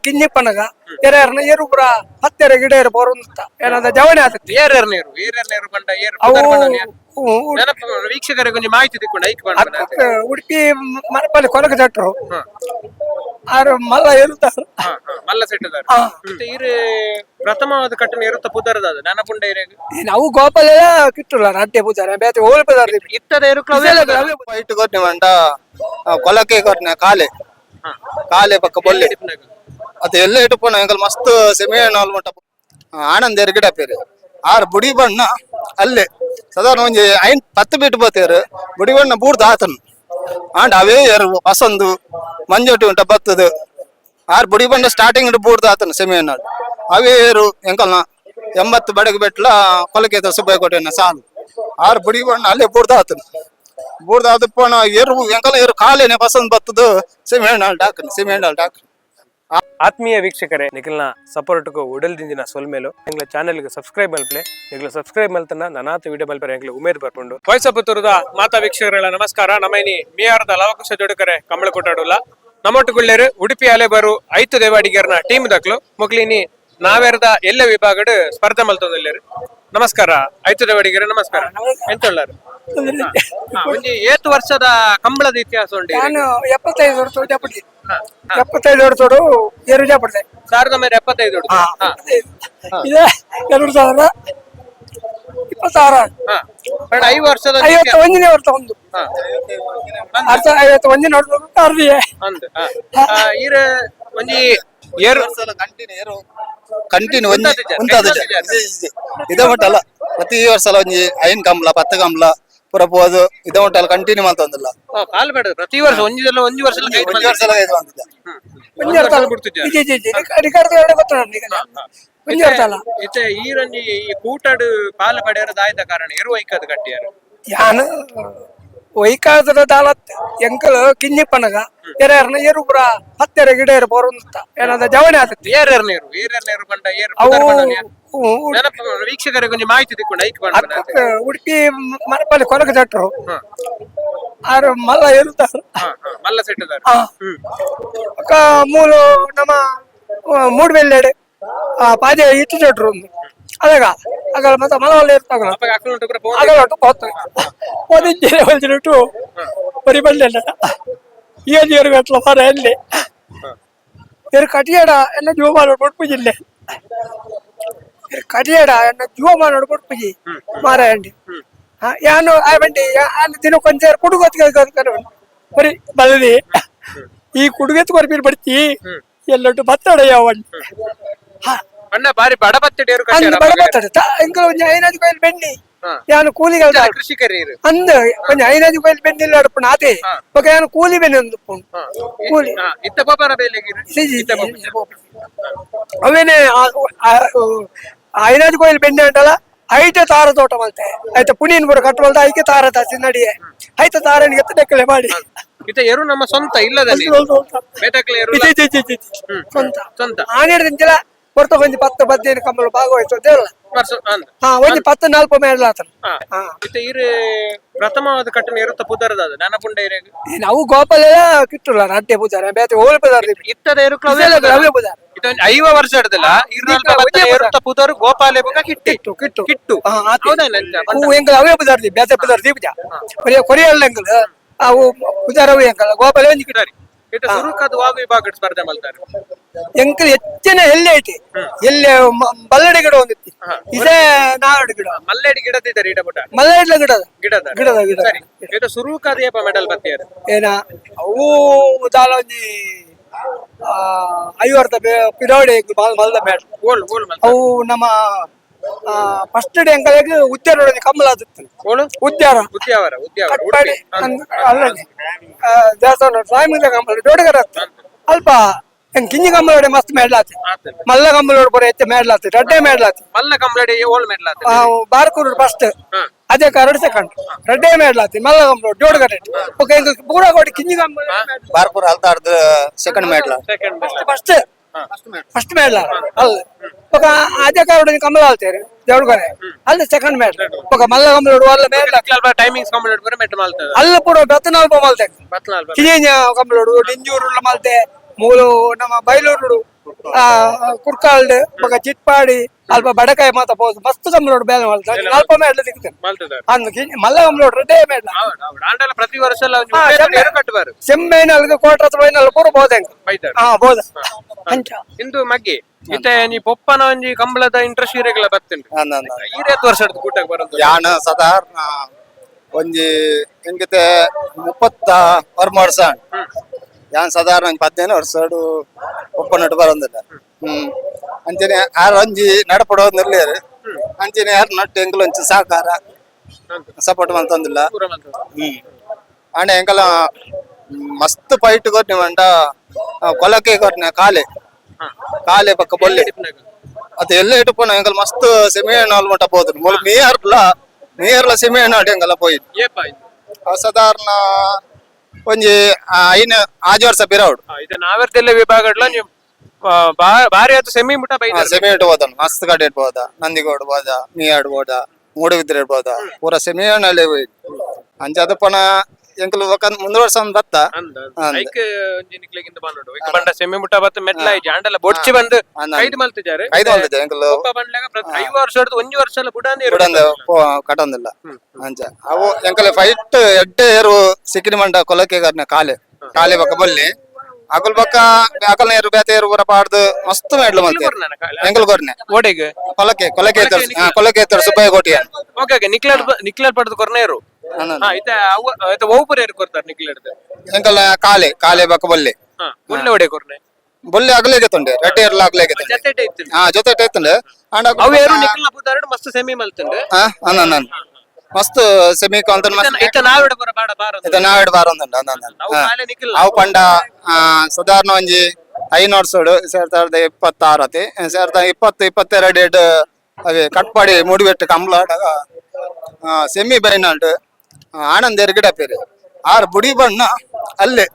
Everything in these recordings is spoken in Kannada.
ಕಿಂಜಿ ಪನಗ ಎರೆರ್ನ ಏರು ಪುರ ಹತ್ತೆರೆ ಗಿಡ ಏರು ಬರುತ್ತ ಏನಂದ ಜವಣಿ ಆತತಿ ಏರ್ ನೀರು ಬಂಡ ಏರ್ ಅವು ವೀಕ್ಷಕರಿಗೆ ಕೊಂಚ ಮಾಹಿತಿ ತಿಕ್ಕೊಂಡು ಐಕ್ ಉಡುಪಿ ಮರಪಲ್ಲಿ ಕೊಲಗ ಜಟ್ರು ಆರು ಮಲ್ಲ ಇರುತ್ತಾರೆ ಮಲ್ಲ ಸೆಟ್ಟದಾರ ಇರು ಪ್ರಥಮವಾದ ಕಟ್ಟಣ ಇರುತ್ತ ಪುದರದ ನೆನಪುಂಡ ನಾವು ಗೋಪಾಲ ಕಿಟ್ಟಲ್ಲ ನಾಟ್ಯ ಪೂಜಾರ ಬೇತೆ ಹೋಲ್ ಪದಾರ್ಥ ಇತ್ತದ ವೈಟ್ ಕೊಟ್ನೆ ಮಂಟ ಕೊಲಕ್ಕೆ ಕೊಟ್ನೆ ಕಾಲೆ ಪಕ್ಕ ಬೊಲ್ಲೆ ಅದು ಎಲ್ಲ ಇಟ್ಟುಪೋಣ ಎಂಕಲ್ ಮಸ್ತ್ ಸೆಮೆ ನಾಲ್ ಮಟ್ಟ ಆನಂದ್ ಗಿಡ ಪೇರು ಆರ್ ಬುಡಿ ಬಣ್ಣ ಅಲ್ಲೇ ಸಾಧಾರಣ ಒಂಜಿ 10 ಬಿಟ್ಟು ಬತ್ತೇರು ಬುಡಿ ಬಣ್ಣ ಬೂರ್ದ ಆತನು ಆಂಡ್ ಅವೇ ಏರು ವಸಂದು ಮಂಜೋಟಿ ಉಂಟ ಬತ್ತದು ಆರ್ ಬುಡಿ ಬಣ್ಣ ಸ್ಟಾರ್ಟಿಂಗ್ ಬೂರ್ದ ಆತನು ಸೆಮೆ ನಾಡು ಅವೇ ಏರು ಎಂಕಲ್ನ 80 ಬಡಗ್ ಬೆಟ್ಲ ಕೊಲಕೆ ಸುಬ್ಬಯ್ಯ ಕೋಟೆನ ಸಾಲು ಆರ್ ಬುಡಿ ಬಣ್ಣ ಅಲ್ಲೇ ಬೂರ್ದ ಆತನು ಬೂರ್ದ ಆದಪ್ಪನ ಏರು ಎಂಕಲ ಏರು ಕಾಲೇನೆ ವಸಂದ್ ಬತ್ತದು ಸೆಮೆ ನಾಲ್ ಡಾಕನ್ ಆತ್ಮೀಯ ವೀಕ್ಷಕರೇ ನಿಖಿಲ್ನ ಸಪೋರ್ಟ್ಗೂ ಉಡಲ್ದಿಂದಿನ ಸೊಲ್ಮೇಲು ಎಂಗ್ಲ ಚಾನೆಲ್ಗೆ ಸಬ್ಸ್ಕ್ರೈಬ್ ಮಲ್ಪಲೆ ನಿಖಿಲ ಸಬ್ಸ್ಕ್ರೈಬ್ ಮಲ್ತನ ನನಾತ ವಿಡಿಯೋ ಮಲ್ಪರೆ ಎಂಗ್ಲ ಉಮೇದ್ ಬರ್ಕೊಂಡು ವಯಸ್ಸಪುತ್ತೂರದ ಮಾತಾ ವೀಕ್ಷಕರೆಲ್ಲ ನಮಸ್ಕಾರ ನಮ್ಮೈನಿ ಮೀಯಾರದ ಲವಕುಶ ಜೋಡಕರೆ ಕಂಬಳ ಕೊಟ್ಟಾಡುಲ್ಲ ನಮ್ಮೊಟ್ಟುಗುಳ್ಳೇರು ಉಡುಪಿ ಅಲೆ ಬರು 5 ದೇವಾಡಿಗರ್ನ ಟೀಮ್ ದಕ್ಲು ಮುಗ್ಲಿನಿ ನಾವೇರ್ದ ಎಲ್ಲ ವಿಭಾಗಡ್ ಸ್ಪರ್ಧೆ ಮಲ್ತೊಂದಿಲ್ಲೇರು ನಮಸ್ಕಾರ 5 ದೇವಾಡಿಗರ ನಮಸ್ಕಾರ ಎಂತೊಳ್ಳಾರು ಒಂಜಿ 8 ವರ್ಷದ ಕಂಬಳದ ಇತಿಹಾಸ ಉಂಟು ನಾನು 75 ವರ್ಷ ಜಾಪಡಿ 75 ವರ್ಷೋಡು ಏರು ಜಾಪಡ್ದೆ 1975 ಇದೆ 2000 26 5 ವರ್ಷದ 51ನೇ ವರ್ಷ ಒಂದು 51ನೇ ವರ್ಷ ಅರ್ದಿಯೇ ಈರ ಒಂಜಿ ಏರು ಕಂಟಿನ್ಯೂ ಇದ ಮಟ್ಟಲ್ಲ ಪ್ರತಿ ವರ್ಷ ಒಂಜಿ 5 ಕಂಬಳ 10 ಕಂಬಳ ಪೂರ ಪೋದು ಇದ ಮಟ್ಟಲ್ಲ ಕಂಟಿನ್ಯೂ ಮಾಡ್ತಂದಿಲ್ಲ ಕಾಲ್ ಬೇಡ ಪ್ರತಿ ವರ್ಷ ಒಂಜಿ ವರ್ಷ ಈರಂಜಿ ಈ ಕೂಟಡ್ ಕಾಲ ಪಡೆಯರ ದಾಯದ ಕಾರಣ ಎರು ಐಕದ ಕಟ್ಟಿಯಾರು ಯಾನು ಒಯ್ಕಾದ ದಾಲತ್ ಎಂಕಲ್ ಕಿಂಜಿ ಪನಗ ಎರೆರ್ನ ಏರು ಪುರ ಹತ್ತೆರೆ ಗಿಡ ಏರು ಬರುತ್ತ ಏನಂದ ಜವಣಿ ಆತತಿ ಏರ್ ನೀರು ಬಂಡ ಏರ್ ವೀಕ್ಷಕರಿಗೆ ಕೊಂಚ ಮಾಹಿತಿ ತಿಕ್ಕೊಂಡು ಐಕ್ ಉಡುಪಿ ಮರಪಲ್ಲಿ ಕೊಲಗ ಜಟ್ರು ಆರು ಮಲ್ಲ ಇರುತ್ತಾರೆ ಮಲ್ಲ ಸೆಟ್ಟದಾರ ಮೂಲು ನಮ್ಮ ಮೂಡ್ಬೆಲ್ಲೆಡೆ ಪಾದೆ ಇಟ್ಟು ಜಟ್ರು ಒಂದು ಅದಾಗ ಆಗಲ್ಲ ಮತ್ತೆ ಮಲವಲ್ಲ ಇರ್ತಾಗಲ್ಲ ಆಗಲ್ಲ ಓದಿದ್ದೇನೆ ಹೊಲ್ದಿಟ್ಟು ಬರಿ ಬಂಡೆಲ್ಲ ಏನು ಏರು ಗಟ್ಲ ಮರ ಎಲ್ಲಿ ಏರು ಕಟಿಯಾಡ ಎಲ್ಲ ಜೀವ ಮಾಡಿ ಕೊಟ್ಪುಜಿಲ್ಲೆ ಕಟಿಯಾಡ ಎನ್ನ ಜೀವ ಮಾಡಿ ಕೊಟ್ಪುಜಿ ಮಾರ ಅಂಡಿ ಯಾನು ಆ ಬಂಡಿ ದಿನ ಕೊಂಚ ಕುಡುಗೊತ್ಕ ಬರೀ ಬಲದಿ ಈ ಕುಡುಗೆತ್ ಕೊರ್ಬೀರ್ ಬಡ್ತಿ ಎಲ್ಲೊಟ್ಟು ಬತ್ತಡ ಯಾವಣ್ಣ ಅಣ್ಣ ಬಾರಿ ಬಡ ಬತ್ತಡಿ ಐನಾಜಿ ಕೋಯಿಲ್ ಬೆಣ್ಣಿ ಯಾನು ಕೂಲಿಗಳ ಕೃಷಿಕರು ಅಂದ ಕೊಂಚ ಐನಾಜಿ ಕೋಯಿಲ್ ಬೆಣ್ಣಿ ಇಲ್ಲ ಅಡ್ಪುಣ ಅದೇ ఒక ಯಾನು ಕೂಲಿ ಬೆಣ್ಣೆ ಒಂದು ಕೂಲಿ ಇತ್ತ ಪಾಪನ ಬೇಲೆ ಅವೇನೆ ಐನಾಜಿ ಕೋಯಿಲ್ ಬೆಣ್ಣೆ ಉಂಟಲ್ಲ ಐತೆ ತಾರ ತೋಟ ಮಲ್ತೆ ಆಯ್ತಾ ಪುಣಿನ ಬರೋ ಕಟ್ಟುವಲ್ದ ಐಕೆ ತಾರ ತಾಸಿ ನಡಿಯೆ ಆಯ್ತಾ ತಾರನಿಗೆ ಡೆಕ್ಕಲೆ ಮಾಡಿ ಎರು ನಮ್ಮ ಸ್ವಂತ ಇಲ್ಲದಲ್ಲಿ ಸ್ವಂತ ಆನೆಡ್ದಿಂಚಿಲ್ಲ ಹೊರತು ಒಂಜಿ 10 15 ಕಂಬಳ ಭಾಗವಹಿಸೋದೇ ಇಲ್ಲ ಒಂಜಿ 10 4 ಮೇಡ್ಲಾತ ಇರು ಪ್ರಥಮವಾದ ಕಟ್ಟಣ ಇರುತ್ತ ಪುದರದ ನೆನಪುಂಡ ನಾವು ಗೋಪಾಲ ಕಿಟ್ಟಲ್ಲ ನಾಟ್ಯ ಪೂಜಾರ ಬೇತೆ ಹೋಲ್ ಪದಾರ್ಥ ಇತ್ತದ ಪೂಜಾರ 5 ವರ್ಷ ಹಿಡ್ದಲ್ಲ ಇರುತ್ತ ಪುದರು ಗೋಪಾಲೆ ಕಿಟ್ಟು ಕಿಟ್ಟು ಕಿಟ್ಟು ಎಂಕಲ್ ಅವೇ ಪದಾರ್ಥ ಬೇತೆ ಪದಾರ್ಥ ಪೂಜಾ ಕೊರಿಯಲ್ಲ ಎಂಕಲ್ ಅವು ಪೂಜಾರವೇ ಎಂಕಲ್ ಗೋಪಾಲ ಒಂಜಿ ಕಿಟ್ಟಾರಿ ಸುರುಕದ ವಾಗು ವಿಭಾಗ ಸ್ಪರ್ಧೆ ಮಾಡ್ತಾರೆ ಎಂಕಲ್ ಹೆಚ್ಚಿನ ಎಲ್ಲೆ ಐತಿ ಎಲ್ಲೆ ಮಲ್ಲಡಿ ಗಿಡ ಒಂದಿತ್ತಿ ಇದೇ ನಾಡು ಗಿಡ ಮಲ್ಲೆಡಿ ಗಿಡದಿದ್ದಾರೆ ಇಡಬುಟ ಮಲ್ಲಡಿಲ ಗಿಡದ ಸುರುಕದ ಮೆಡಲ್ ಬತ್ತಿಯಾರ ಏನ ಅವು ದಾಲ ಒಂಜಿ 50 ಪಿರೋಡಿ ಮಲ್ದ ಮೇಡ ಅವು ನಮ್ಮ ಫಸ್ಟ್ ಡೇ ಎಂಕಲ್ಗೆ ಉದ್ಯಾನ ಕಮ್ಮಲ ಉದ್ಯಾನ ದೇವಸ್ಥಾನ ಸ್ವಾಮಿ ಕಮ್ಮಲ ದೊಡ್ಡಗರ ಅಲ್ಪ ಕಿಂಜಿ ಕಂಬಳೋಡೆ ಮಸ್ತ್ ಮೇಡ್ಲಾತಿ ಮಲ್ಲ ಕಂಬಳೋಡು ಬರೋ ಹೆಚ್ಚು ಮೇಡ್ಲಾತಿ ರಡ್ಡೆ ಮೇಡ್ಲಾತಿ ಮಲ್ಲ ಕಂಬಳೋಡೆ ಓಲ್ ಮೇಡ್ಲಾತಿ ಬಾರ್ಕೂರು ಫಸ್ಟ್ ಅದೇ ಕರಡು ಸೆಕೆಂಡ್ ರಡ್ಡೆ ಮೇಡ್ಲಾತಿ ಮಲ್ಲ ಕಂಬಳೋಡು ದೊಡ್ಡಗರ ಓಕೆ ಪೂರ ಕೊಡಿ ಕಿಂಜಿ ಕಂಬಳ ಬಾರ್ಕೂರು ಅಲ್ತಾಡ್ದು ಸೆಕೆಂಡ್ ಮೇಡ್ಲ ಫಸ್ಟ್ ಮೇಡ್ಲ ಅಲ್ಲ ఒక ಅದೇ ಕರಡು ಕಂಬಳ ಆಲ್ತೇರು ದೇವ್ಡ್ಗರೆ ಅಲ್ಲಿ ಸೆಕೆಂಡ್ ಮೇಡ್ಲ ఒక ಮಲ್ಲ ಕಂಬಳೋಡು ಅಲ್ಲ ಮೇಡ್ಲ ಟೈಮಿಂಗ್ಸ್ ಕಂಬಳೋಡು ಬರ ಮೆಟ್ ಮಾಲ್ತದೆ ಅಲ್ಲ ಪೂರ ಬತ್ತನಾಲ್ಪ ಮಾಲ್ತೆ ಕಿಂಜಿ ಕಂಬಳೋಡು ಡಿಂಜೂರು ಮಾಲ್ತೆ ಮೂಲು ನಮ್ಮ ಬೈಲೂರು ಕುರ್ಕಾಲ್ಡ್ ಬೊಕ ಚಿಟ್ಪಾಡಿ ಅಲ್ಪ ಬಡಕಾಯಿ ಮಾತ ಪೋದು ಮಸ್ತ್ ಕಂಬ್ಲೋಡ್ ಬೇಲೆ ಮಾಡ್ತಾರೆ ನಾಲ್ಪ ಮೇಡ್ಲ ಸಿಗ್ತೇನೆ ಮಲ್ತದಾರೆ ಅಂದ್ ಮಲ್ಲ ಕಂಬ್ಲೋಡ್ ರೆಡ್ಡೇ ಮೇಡ್ಲ ಆಂಡಲ ಪ್ರತಿ ವರ್ಷ ಎಲ್ಲ ಹಾ, ಸೆಮ್ಮೆ. ಕಟ್ಟುವಾರು ಸೆಂಬೈನಲ್ಗ ಕೋಟ್ರ ಬೈನಲ್ ಪೂರ ಬೋದಂಗ ಬೈತಾರೆ ಹಾ ಬೋದ ಅಂಚ ಇಂದು ಮಗ್ಗಿ ಇತ್ತೆ ನೀ ಪೊಪ್ಪನ ಒಂಜಿ ಕಂಬಳದ ಇಂಟ್ರೆಸ್ಟ್ ಇರೆಗ್ಲ ಬರ್ತೇನೆ ಈರೇತ್ ವರ್ಷ ಕೂಟಕ್ಕೆ ಬರೋದು ಯಾನ ಸಾಧಾರಣ ಒಂಜಿ ಎಂಗಿತೆ 30 ವರ್ಷ ಯಾನ್ ಸಾಧಾರಣ 15 ವರ್ಷ ಒಪ್ಪನಟ್ಟು ಬರೋದಿಲ್ಲ ಅಂಚನೆ ಆರ್ ಒಂಜಿ ನಡಪಡೋದಿರ್ಲೇರು ಅಂಚನೆ ಯಾರು ನಟ್ಟು ಎಂಕಲ್ ಒಂಚು ಸಹಕಾರ ಸಪೋರ್ಟ್ ಮಂತಂದಿಲ್ಲ ಆಂಡ ಎಂಕಲ ಮಸ್ತ್ ಫೈಟ್ ಕೊಟ್ನಿ ಮಂಟ ಕೊಲಕ್ಕೆ ಕೊಟ್ನೆ ಕಾಲೆ ಪಕ್ಕ ಬೊಲ್ಲೆ ಅದು ಎಲ್ಲ ಇಟ್ಟುಕೊಂಡು ಎಂಕಲ್ ಮಸ್ತ್ ಸೆಮಿ ಹಣ್ಣು ಮಟ್ಟ ಹೋದ್ರು ಮೊಲ ನೀರ್ಲ ಸೆಮಿ ಹಣ್ಣು ಅಡಿ ಎಂಕಲ್ಲ ಹೋಯ್ತು ಸಾಧಾರಣ ಒಂಜಿ ಐನ 5 ವರ್ಷ ಪಿರವುಡು ಇದು ನಾವೆರ್ದೆಲ್ಲ ವಿಭಾಗಡ್ಲ ನೀವು ಬಾರಿ ಆಯ್ತು ಸೆಮಿ ಮುಟ್ಟ ಬೈತಾರೆ ಸೆಮಿ ಇಟ್ಟು ಹೋದನು ಮಸ್ತ್ ಕಡೆ ಇಡ್ಬೋದ ನಂದಿಗೋಡ್ ಬೋದ ಮೀಯಾಡ್ ಬೋದ ಮೂಡುಬಿದ್ರೆ ಇಡ್ಬೋದ ಪೂರ ಸೆಮಿ ಹಣ್ಣಲ್ಲಿ ಹೋಯ್ತು ಅಂಚದ ಪಣ ಎಂಕಲ್ ಮುಂದೆ ವರ್ಷ ಬತ್ತ ಐಕ್ ಒಂಜಿ ನಿಕ್ಲೆಗಿಂದ ಬಂದು ಐಕ್ ಬಂಡ ಸೆಮಿ ಮುಟ್ಟ ಬತ್ತ ಮೆಟ್ಲ ಜಾಂಡಲ ಬೊಡ್ಚಿ ಬಂದು ಕೈದು ಮಲ್ತಿದ್ದಾರೆ 5 ವರ್ಷ ಎಂಕಲ್ ಒಬ್ಬ ಬಂಡ್ಲಾಗ 5 ವರ್ಷ ಹಿಡಿದು 1 ವರ್ಷ ಎಲ್ಲ ಬುಡಾಂದಿ ಕಟೊಂದಿಲ್ಲ ಅಂಚ ಅವು ಎಂಕಲ್ ಫೈಟ್ ಎಡ್ಡೆ ಏರು ಸಿಕ್ಕಿನ ಮಂಡ ಕೊಲಕ್ಕೆ ಕಾಲೆ ಬಕ್ಕ ಬಲ್ಲಿ ಅಕಲ್ ಬಕ್ಕ ಅಕಲ್ನ ಏರು ಬೇತೆ ಏರು ಪೂರ ಪಾಡ್ದು ಮಸ್ತ್ ಮೇಡ್ಲು ಮತ್ತೆ ಎಂಕಲ್ ಕೊರ್ನೆ ಓಡೆಗೆ ಕೊಲಕ್ಕೆ ಸುಬ್ಬಯ್ಯ ಕೋಟಿ ಓಕೆ ಓಕೆ ನಿಕ್ಲರ್ ಪಡೆದು ಕೊರ್ನೇರು ಇತ ಓಪುರ ಏರು ಕೊರ್ತಾರೆ ನಿಕ್ಲರ್ದ ಎಂಕಲ್ ಕಾಲೆ ಬಕ್ಕ ಬಲ್ಲಿ ಒಳ್ಳೆ ಒಡೆ ಕೊರ್ನೆ ಬೊಲ್ಲೆ ಅಗಲೇಗೆತ್ತುಂಡೆ ರೆಡ್ಡಿ ಏರ್ಲ ಅಗಲೇಗೆತ್ತುಂಡೆ ಜೊತೆ ಇತ್ತು ಜೊತೆ ಟೈತುಂಡೆ ಅಂಡ ಅವು ಏರು ನಿಕ್ಲ ಪುದಾರಡು ಮಸ್ತ್ ಸೆಮಿ ಮಲ್ತುಂಡು ಅನ್ನ ಮಸ್ತ್ ಸೆಮಿ ಕಾಂತನ್ ಇತ ನಾವಿಡ ಪುರ ಬಾಡ ಬಾರ ನಾವೇಡ್ ಬಾರೊಂದುಂಡು ಅವು ಕಾಲೆ ನಿಕ್ಲ ಅವು ಪಂಡ ಸಾಧಾರಣ ಒಂಜಿ 5 ವರ್ಷೋಡು 2026 ಅತಿ 2022 ಅವೇ ಕಟ್ಪಾಡಿ ಮುಡಿಬೆಟ್ಟು ಕಂಬ್ಲಾಡಾಗ ಸೆಮಿ ಬೈನಾಲ್ಡ್ ಆನಂದ್ ಎರ್ಗಿಡ ಪೇರು ಆರ್ ಬುಡಿ ಬಣ್ಣ ಅಲ್ಲೇ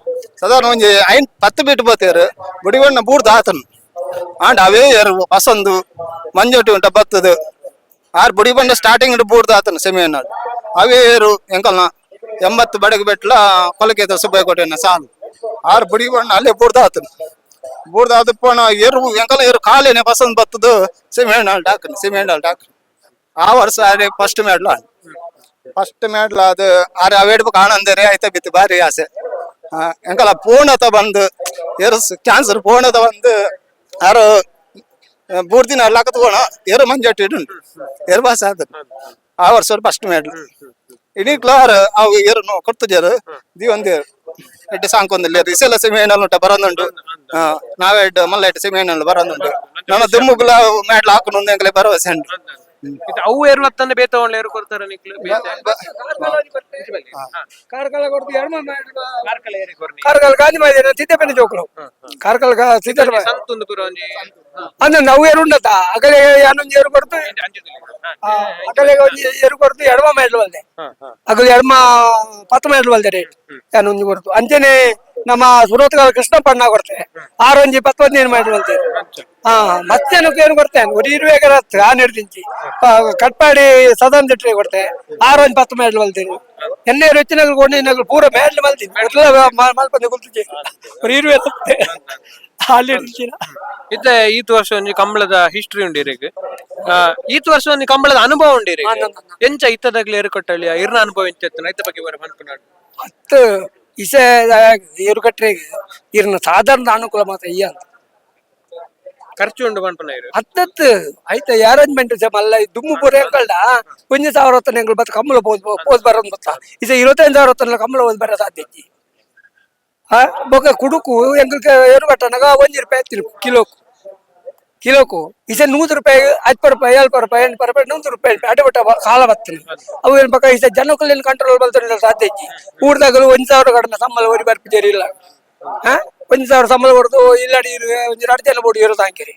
ಸಾಧಾರಣ ಒಂಜಿ 10 ಬಿಟ್ಟು ಬೋತೇರು ಬುಡಿ ಬಣ್ಣ ಬೂರ್ದು ಆತನು ಆಂಡ್ ಅವೇ ಏರು ಪಸಂದು ಮಂಜೋಟಿ ಉಂಟ ಬತ್ತದು ಆರ್ ಬುಡಿ ಬಣ್ಣ ಸ್ಟಾರ್ಟಿಂಗ್ ಬೂರ್ದು ಆತನು ಸೆಮಿ ಹಣ್ಣಾಡು ಅವೇ ಏರು ಎಂಕಲ್ನ 80 ಬಡಗಿ ಬೆಟ್ಲ ಕೊಲಕೇತ ಸುಬ್ಬಯ್ಯ ಕೋಟೆನ ಸಾಲು ಆರ್ ಬುಡಿ ಬಣ್ಣ ಅಲ್ಲೇ ಬೂರ್ದು ಆತನು ಪೋಣ ಏರು ಎಂಕಲ ಏರು ಕಾಲೇನೆ ಪಸಂದ್ ಬತ್ತದು ಸೆಮಿ ಹಣ್ಣಾಲ್ಡ್ ಹಾಕನು ಆ ವರ್ಷ ಅದೇ ಫಸ್ಟ್ ಮೆಡ್ಲ್ ಅದು ಆರೆ ಅವೇಡ್ಬೇಕು ಆನಂದರೆ ಆಯ್ತಾ ಬಿತ್ತು ಬಾರಿ ಆಸೆ ಎಂಕಲ ಪೂರ್ಣತ ಬಂದು ಏರು ಕ್ಯಾನ್ಸರ್ ಪೂರ್ಣತ ಬಂದು ಯಾರು ಬೂರ್ದಿನ ಅಲ್ಲಾಕತ್ ಕೋಣ ಏರು ಮಂಜಟ್ಟು ಇಡುಂಟು ಏರು ಬಾಸ ಆದ ಆ ವರ್ಷ ಫಸ್ಟ್ ಮೆಡ್ಲ್ ಇಡೀ ಕ್ಲಾರ್ ಅವು ಏರು ಕೊಡ್ತಿದ್ಯಾರು ಒಂದೇರು ಎಡ್ಡೆ ಸಾಂಕೊಂದಿಲ್ಲ ಇಸೆಲ್ಲ ಸೆಮಿ ಹಣ್ಣಲ್ಲಿ ಉಂಟ ಬರೋದುಂಟು ನಾವೆಡ್ ಮಲ್ಲ ಎಡ್ಡೆ ಸೆಮಿ ಹಣ್ಣಲ್ಲಿ ಬರೋದುಂಟು ನನ್ನ ದುಮ್ಮುಗುಲ ಮೆಡ್ಲ್ ಹಾಕೊಂಡು ಎಂಕಲೆ ಭರವಸೆ ಉಂಟು ಅವು ಏರು ಮತ್ತಂದ ಬೇತ ಒಳ್ಳೆ ಏರು ಕೊಡ್ತಾರೆ ನಿಕ್ಲು ಕಾರ್ಕಳ ಕೊಡ್ತು ಕಾರ್ಕಳ ಗಾಂಧಿ ಮೈದಾನ ಸಿದ್ದಪೇಟೆ ಚೌಕರು ಕಾರ್ಕಳ ಸಿದ್ದಪೇಟೆ ಸಂತುಂದು ಪುರ ಒಂಜಿ ಅಂದ ನಾವು ಏರು ಉಂಡತ ಅಗಲೆ ಯಾನೊಂದು ಏರು ಕೊಡ್ತು ಅಗಲೆ ಒಂಜಿ ಏರು ಕೊಡ್ತು ಎಡಮ ಮೇಡ್ಲು ಬಲ್ದೆ ಅಗಲೆ ಎಡಮ 10 ಮೇಡ್ಲು ಬಲ್ದೆ ರೇಟ್ ಯಾನೊಂದು ಕೊಡ್ತು ಅಂಚನೆ ನಮ್ಮ ಸುರತ್ಕಲ್ ಕೃಷ್ಣ ಪಣ್ಣ ಕೊಡ್ತೆ ಆರೊಂಜಿ 15 ಮೇಡ್ಲು ಬಲ್ತೆ ಮತ್ತೆ ಏನು ಕೊಡ್ತೇನೆ ಒಂದು 20 ರತ್ತು ಆ ನಿರ್ದಿಂಚಿ ಕಟ್ಪಾಡಿ ಸದನ್ ದಿಟ್ರೆ ಕೊಡ್ತೆ ಆರೊಂಜಿ 10 ಮೇಡ್ಲು ಬಲ್ತೀನಿ ಎನ್ನೆ ಹೆಚ್ಚಿನಗಳು ಕೊಂಡು ಪೂರ ಮೇಡ್ಲು ಬಲ್ತೀನಿ ಮಲ್ಪಂದು ಗುಲ್ತಿಗೆ ಒಂದು 20 ರತ್ತೆ ಅಲ್ಲಿ ಇತ್ತ ಈತ್ ವರ್ಷ ಒಂಜಿ ಕಂಬಳದ ಹಿಸ್ಟ್ರಿ ಉಂಡಿರಿಗೆ ಈತ್ ವರ್ಷ ಒಂಜಿ ಕಂಬಳದ ಅನುಭವ ಉಂಡಿರಿ ಎಂಚ ಇತ್ತದಾಗ್ಲಿ ಏರು ಕೊಟ್ಟಳಿ ಇರ್ನ ಅನುಭವ ಎಂಚ ಐತ ಬಗ್ಗೆ ಬರ ಮನ್ಪುನಾಡು ಹತ್ತು ಇಸೆ ಏರು ಕಟ್ರೆ ಇರ್ನ ಸಾಧಾರಣ ಅನುಕೂಲ ಮಾತ್ರ ಈ ಅಂತ ಖರ್ಚು ಉಂಡು ಮನ್ಪುನ ಹತ್ತತ್ತು ಆಯ್ತಾ ಅರೇಂಜ್ಮೆಂಟ್ ಮಲ್ಲ ದುಮ್ಮು ಪೂರ ಎಂಕಲ್ಡ 1000 ಹೊತ್ತನ ಎಂಗಳು ಬತ್ತ ಕಂಬಳ ಪೋಸ್ ಬರೋದು ಗೊತ್ತಾ ಇಸ 25,000 ಹೊತ್ತನ ಕಂಬಳ ಓದ್ ಬರೋ ಸಾಧ್ಯ ಬೊಕ ಕುಡುಕು ಎಂಗಲ್ಗೆ ಏರು ಕಟ್ಟನಾಗ 1 ರೂಪಾಯಿ ಕಿಲೋಕು ಇಸ 100 ರೂಪಾಯಿ 50 ರೂಪಾಯಿ 70 ರೂಪಾಯಿ 80 ರೂಪಾಯಿ 100 ರೂಪಾಯಿ ಅಡ್ಡಬಟ್ಟ ಕಾಲ ಬರ್ತದೆ ಅವು ಏನ್ ಪಕ್ಕ ಇಸ ಜನಕ್ಕಲ್ಲಿ ಕಂಟ್ರೋಲ್ ಬಲ್ತಾರೆ ಸಾಧ್ಯ ಊರ್ದಾಗಲು 1,000 ಕಡಿಮೆ ಸಂಬಳ ಓರಿ ಬರ್ಪಿದ್ದೀರಿ ಇಲ್ಲ 1,000 ಸಂಬಳ ಕೊಡ್ದು ಇಲ್ಲಡಿ ಒಂದು 2 ಜನ ಬೋಡಿ ಇರೋದು ಹಾಕಿರಿ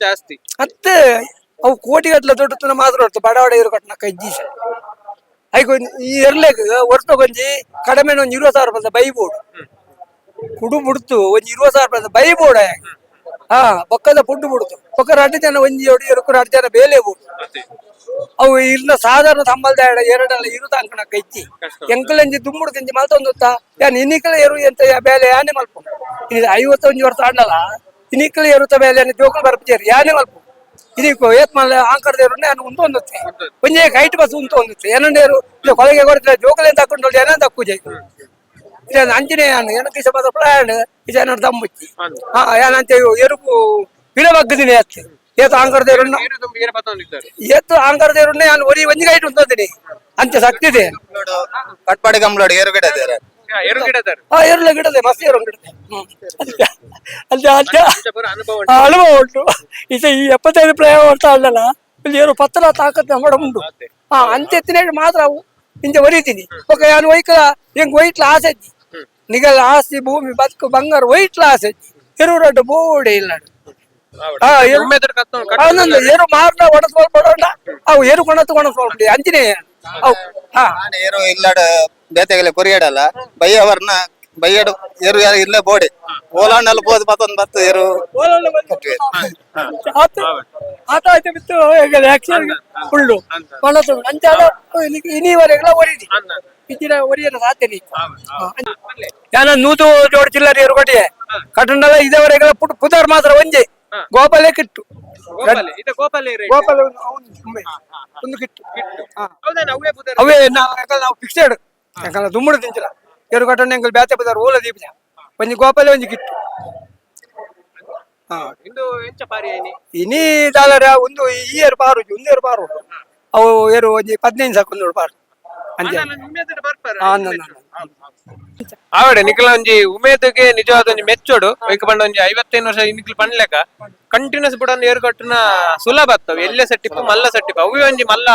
ಜಾಸ್ತಿ ಮತ್ತೆ ಅವು ಕೋಟಿಗಟ್ಲೆ ದೊಡ್ಡ ಮಾತ್ರ ಹೊಡ್ತು ಬಡವಾಡ ಇರೋ ಕಟ್ಟನ ಕಜ್ಜಿ ಐದು ಈ ಇರ್ಲೇಕ ವರ್ಷಕೊಂಜಿ ಕಡಿಮೆ ಒಂದು 20,000 ರೂಪಾಯಿ ಬೈಬೋಡು ಕುಡು ಬಿಡ್ತು ಒಂದು 20,000 ರೂಪಾಯಿ ಬೈಬೋಡ ಬೊಕ್ಕದ ಪುಡ್ಡು ಬಿಡ್ತು ಬೊಕ್ಕ 2 ಜನ ಒಂಜಿ ಹೊಡಿ 2 ಜನ ಬೇಲೆ ಬೋಡು ಅವು ಇರ್ನ ಸಾಧಾರಣ ಸಂಬಳದ ಎರಡಲ್ಲ ಇರುದ ಅಂಕಣ ಕೈತಿ ಎಂಕಲಂಜಿ ದುಮ್ಮುಡು ತಿಂಜಿ ಮಲ್ತೊಂದುತ್ತಾ ಯಾನ್ ಇನ್ನಿಕಲ ಏರು ಎಂತ ಬೇಲೆ ಯಾನೆ ಮಲ್ಪ 51 ವರ್ಷ ಆಡಲ್ಲ ಇನ್ನಿಕ್ಕಲು ಇರುತ್ತವೆ ಅಲ್ಲಿ ಜೋಕುಲು ಬರ್ಪಿದ್ದಾರೆ ಯಾನೇ ಮಲ್ಪ ಇದಕ್ಕೂ ಏತ್ ಮಲ್ಲ ಆಂಕರ್ದೇರು ನಾನು ಉಂಟು ಒಂದುತ್ತೆ ಒಂದೇ ಕೈಟ್ ಬಸ್ ಉಂಟು ಒಂದುತ್ತೆ ಏನಂದೇರು ಇಲ್ಲ ಕೊಳಗೆ ಕೊಡ್ತಾರೆ ಜೋಕುಲೆ ತಕೊಂಡು ಏನೋ ತಕ್ಕುಜೆ ಇಲ್ಲ ಅಂಜನೇ ಏನಕ್ಕೆ ಮಾತ್ರ ಪ್ಲಾನ್ ಇದನ್ನ ದಮ್ಮುಚ್ಚಿ ಏನಂತ ಎರುಪು ಬಿಡಬಗ್ಗದಿನಿ ಅತ್ತೆ ಏತು ಆಂಕರ್ದೇರು ಏತು ಆಂಕರ್ದೇರು ನಾನು ಒರಿ ಒಂಜಿ ಕೈಟ್ ಉಂಟಂದಿನಿ ಅಂಚೆ ಸಕ್ತಿದೆ ಕಟ್ಪಾಡಿ ಕಂಬ್ಳೋಡಿ ಏರುಗಡೆ ಇದ್ದಾರೆ ಏರುಲ ಗಿಡದೆ ಮಸ್ತ್ ಏರು ಗಿಡದೆ ಅಲ್ಲಿ ಅನುಭವ ಉಂಟು ಈಗ ಈ 75 ಪ್ರಯಾಣ ವರ್ಷ ಅಲ್ಲಲ್ಲ ಇಲ್ಲಿ ಏರು ಪತ್ರ ತಾಕತ್ ನಮ್ಮ ಉಂಟು ಅಂತೆತ್ತಿನ ಮಾತ್ರ ಅವು ಇಂಚೆ ಒರಿತೀನಿ ಓಕೆ ನಾನು ಒಯ್ಕಲ ಹೆಂಗ್ ಒಯ್ಟ್ಲ ಆಸೆ ಇದ್ದಿ ನಿಗಲ್ ಆಸ್ತಿ ಭೂಮಿ ಬದುಕು ಬಂಗಾರ ಒಯ್ಟ್ಲ ಆಸೆ ಇದ್ದಿ ಎರುರಡ್ಡು ಬೋಡೆ ಇಲ್ಲ ಏರು ಮಾರ್ನ ಒಣಸ್ಕೊಳ್ಬೇಡ ಅವು ಏರು ಕೊಣಸ್ಕೊಳ್ಬಿಡಿ ಅಂಚಿನೇ ಅವು ಏರು ಇಲ್ಲಾಡ ಬೇತೆಗಲೆ ಕೊರಿಯಾಡಲ್ಲ ಬೈಯವರ್ನ ಬೈಯಡು ಏರು ಇಲ್ಲೇ ಬೋಡಿ ಓಲಾಂಡಲ್ಲ ಬೋದು ಮತ್ತೊಂದು ಬತ್ತು ಏರು ಆತ ಬಿತ್ತು ಫುಲ್ಲು ಒಣಸು ಅಂಚೆ ಇನ್ನೀವರೆಗೆಲ್ಲ ಒರಿದಿ ಇಚ್ಚಿನ ಒರಿಯನ ಸಾಧ್ಯ ಯಾನ ನೂತು ಜೋಡ್ ಚಿಲ್ಲರ್ ಏರು ಕೊಟ್ಟಿ ಕಟ್ಟಂಡಲ್ಲ ಇದೇವರೆಗೆಲ್ಲ ಪುದಾರ್ ಮಾತ್ರ ಒಂಜೆ ಗೋಪಾಲೆ ಕಿಟ್ಟು ಗೋಪಾಲ ಒಂದು ಕಿಟ್ಟು ಅವೇ ನಾವು ಫಿಕ್ಸೆಡ್ ಯಾಕಂದ್ರೆ ದುಮ್ಮಡು ತಿಂಚಿಲ್ಲ ಏರು ಕಟ್ಟಂಡ ಎಂಕಲ್ ಬ್ಯಾತೆ ಪದಾರ್ ಓಲ ದೀಪ ಒಂಜಿ ಗೋಪಾಲೆ ಒಂಜಿ ಕಿಟ್ಟು ಇನಿ ದಾಲರ ಒಂದು ಈ ಏರು ಪಾರು ಒಂದು ಏರು ಪಾರು ಅವು ಏರು ಒಂಜಿ 15 ಸಾಕು ಪಾರು ಅಂಚೆ ಆವಡೆ ನಿಖಲ ಒಂಜಿ ಉಮೇದ್ಗೆ ನಿಜವಾದ ಒಂಜಿ ಮೆಚ್ಚೋಡು ಐಕ ಪಂಡ ಒಂಜಿ 55 ವರ್ಷ ನಿಖಲ್ ಪಂಡ್ಲೆಕ ಕಂಟಿನ್ಯೂಸ್ ಬುಡನ್ ಏರು ಕಟ್ಟುನ ಸುಲಭ ಆಗ್ತವೆ ಎಲ್ಲೆ ಸಟ್ಟಿಪ್ಪು ಮಲ್ಲ ಸಟ್ಟಿಪ್ಪು ಅವು ಒಂಜಿ ಮಲ್ಲ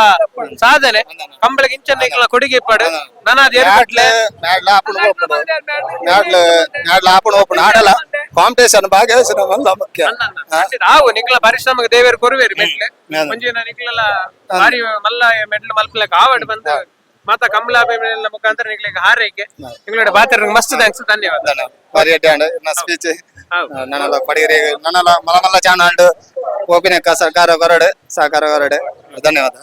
ಸಾಧನೆ ಕಂಬಳಿಗೆ ಇಂಚನ್ನ ನಿಖಲ ಕೊಡುಗೆ ಇಪ್ಪಡು ನಾನಾದ ಏರು ಕಟ್ಲೆ ಆಪಣ ಓಪನ್ ಆಡಲ್ಲ ಕಾಂಪಿಟೇಷನ್ ಭಾಗವಹಿಸಿದ ಮಲ್ಲ ಮುಖ್ಯ ಆವು ನಿಖಲ ಪರಿಶ್ರಮಕ್ಕೆ ದೇವೇರು ಕೊರುವೇರು ಮೆಟ್ಲೆ ಒಂಜಿನ ನಿಖಲ ಭಾರಿ ಮಲ್ಲ ಮೆಟ್ಲು ಮಲ್ಪಲೆಕ ಆವಡ್ ಬಂದು ಮಾತಾ ಕಮಲಾ ಮುಖಾಂತರ ನಿಗ್ಲಿಕ್ಕೆ ಹಾರೈಕೆ ನಿങ്ങളുടെ ಬಾತರ ಮಸ್ತ್ ಥ್ಯಾಂಕ್ಸ್ ಧನ್ಯವಾದ ಪರ್ಯಟನೆ ನನ್ನ ಸ್ಪೀಚ್ ನನ್ನಲ್ಲ ಪಡಿಗರಿ ನನ್ನಲ್ಲ ಮಲಮಲ್ಲ ಚಾನಲ್ ಓಪಿನ ಸಹಕಾರ ಕೊರಡೆ ಧನ್ಯವಾದ